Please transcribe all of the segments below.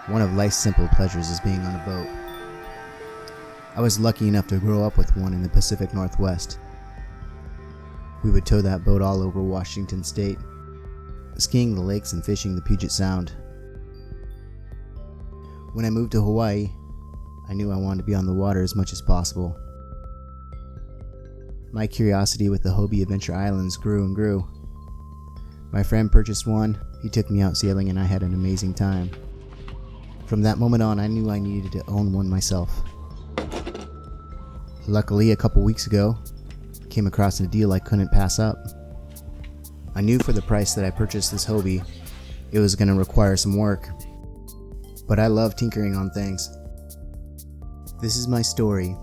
One of life's simple pleasures is being on a boat. I was lucky enough to grow up with one in the Pacific Northwest. We would tow that boat all over Washington State, skiing the lakes and fishing the Puget Sound. When I moved to Hawaii, I knew I wanted to be on the water as much as possible. My curiosity with the Hobie Adventure Islands grew and grew. My friend purchased one, he took me out sailing, and I had an amazing time. From that moment on, I knew I needed to own one myself. Luckily, a couple weeks ago, I came across a deal I couldn't pass up. I knew for the price that I purchased this Hobie, it was going to require some work. But I love tinkering on things. This is my story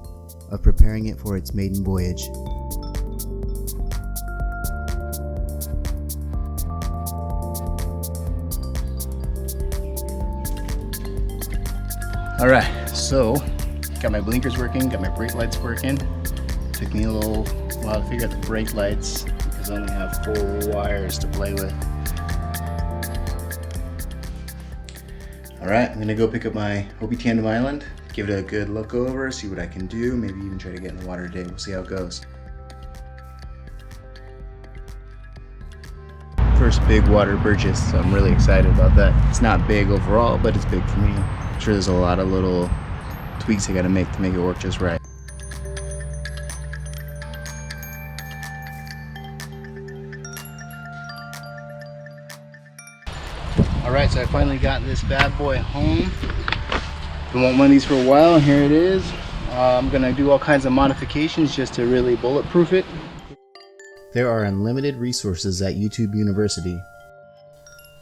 of preparing it for its maiden voyage. Alright, so got my blinkers working, got my brake lights working. Took me a little while to figure out the brake lights because I only have 4 wires to play with. Alright, I'm gonna go pick up my Hobie Tandem Island, give it a good look over, see what I can do, maybe even try to get in the water today. We'll see how it goes. First big water purchase, so I'm really excited about that. It's not big overall, but it's big for me. I'm sure there's a lot of little tweaks I gotta make to make it work just right. Alright, so I finally got this bad boy home. Been wanting one of these for a while, and here it is. I'm gonna do all kinds of modifications just to really bulletproof it. There are unlimited resources at YouTube University.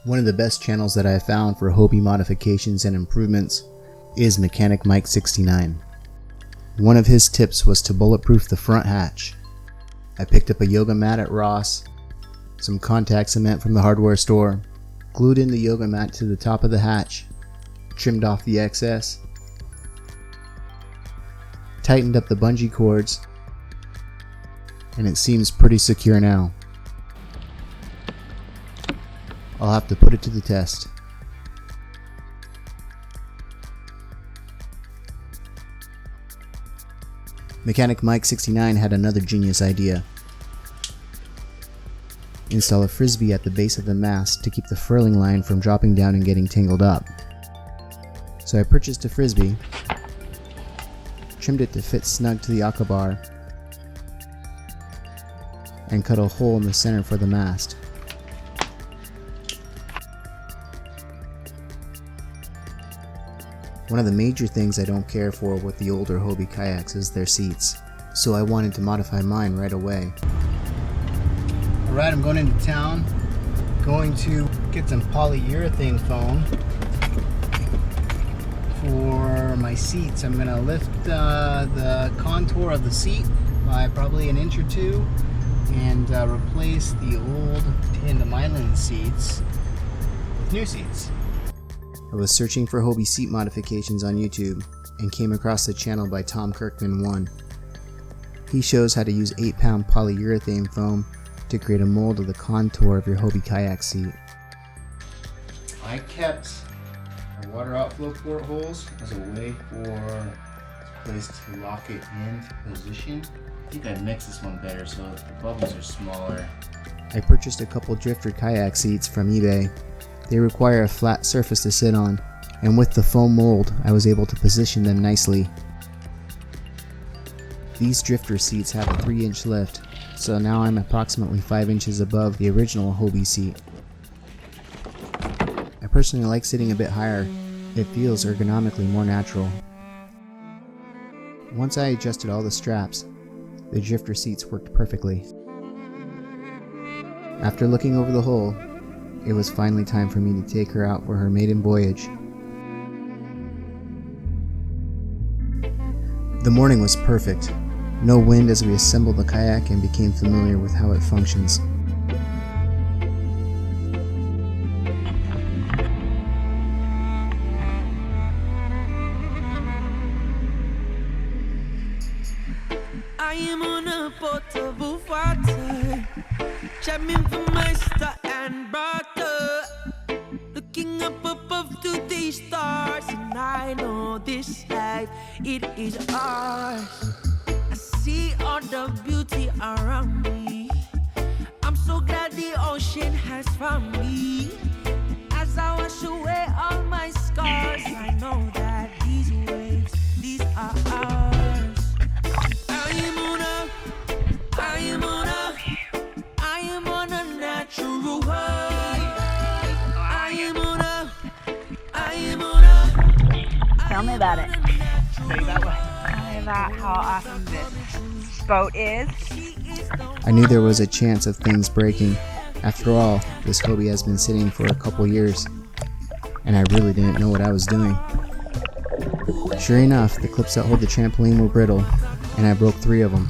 One of the best channels that I have found for Hobie modifications and improvements is Mechanic Mike 69. One of his tips was to bulletproof the front hatch. I picked up a yoga mat at Ross, some contact cement from the hardware store, glued in the yoga mat to the top of the hatch, trimmed off the excess, tightened up the bungee cords, and it seems pretty secure now. I'll have to put it to the test. Mechanic Mike 69 had another genius idea. Install a frisbee at the base of the mast to keep the furling line from dropping down and getting tangled up. So I purchased a frisbee, trimmed it to fit snug to the akbar, and cut a hole in the center for the mast. One of the major things I don't care for with the older Hobie kayaks is their seats, so I wanted to modify mine right away. Alright, I'm going into town, going to get some polyurethane foam for my seats. I'm going to lift the contour of the seat by probably an inch or two and replace the old Tandem Island seats with new seats. I was searching for Hobie seat modifications on YouTube and came across the channel by Tom Kirkman 1. He shows how to use 8-pound polyurethane foam to create a mold of the contour of your Hobie kayak seat. I kept the water outflow port holes as a way for a place to lock it into position. I think I mixed this one better so the bubbles are smaller. I purchased a couple drifter kayak seats from eBay. They require a flat surface to sit on, and with the foam mold, I was able to position them nicely. These drifter seats have a 3-inch lift, so now I'm approximately 5 inches above the original Hobie seat. I personally like sitting a bit higher. It feels ergonomically more natural. Once I adjusted all the straps, the drifter seats worked perfectly. After looking over the hull, it was finally time for me to take her out for her maiden voyage. The morning was perfect. No wind as we assembled the kayak and became familiar with how it functions. I am on a portable water, jamming for my star and brother, looking up above to the stars. this life, it is ours. I see all the beauty around me. I'm so glad the ocean has found me. As I wash away all my scars, I know that these waves, these are ours. I am on a natural high. I am on a. Tell me about it. Tell you about what? Tell me about how awesome this boat is. I knew there was a chance of things breaking. After all, this Hobie has been sitting for a couple years, and I really didn't know what I was doing. Sure enough, the clips that hold the trampoline were brittle, and I broke 3 of them.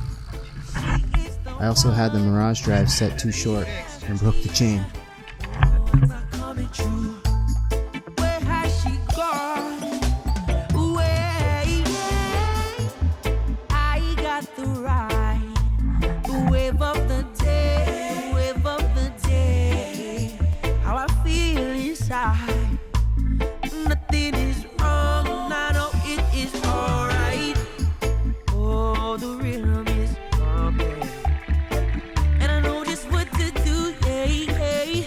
I also had the Mirage drive set too short and broke the chain. Nothing is wrong, I know it is alright. Oh, the rhythm is pumping, and I know just what to do, hey.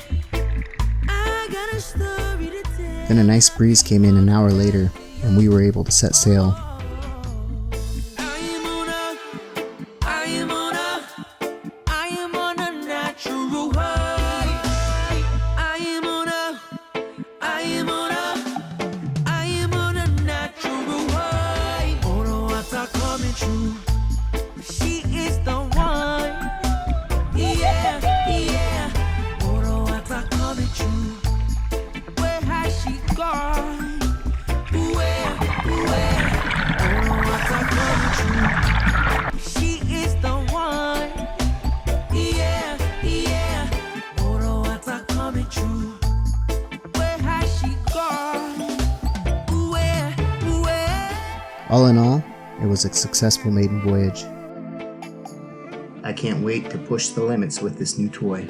I got a story to tell. Then a nice breeze came in an hour later, and we were able to set sail. I am on a natural high. I am on a natural high. Oh no, water coming through. She is the one. Yeah. Oh no, water coming through. Where has she gone? Where? Oh no, water coming through. She is the one. Yeah. Oh no, water coming through. Where has she gone? Where? All in all, it was a successful maiden voyage. I can't wait to push the limits with this new toy.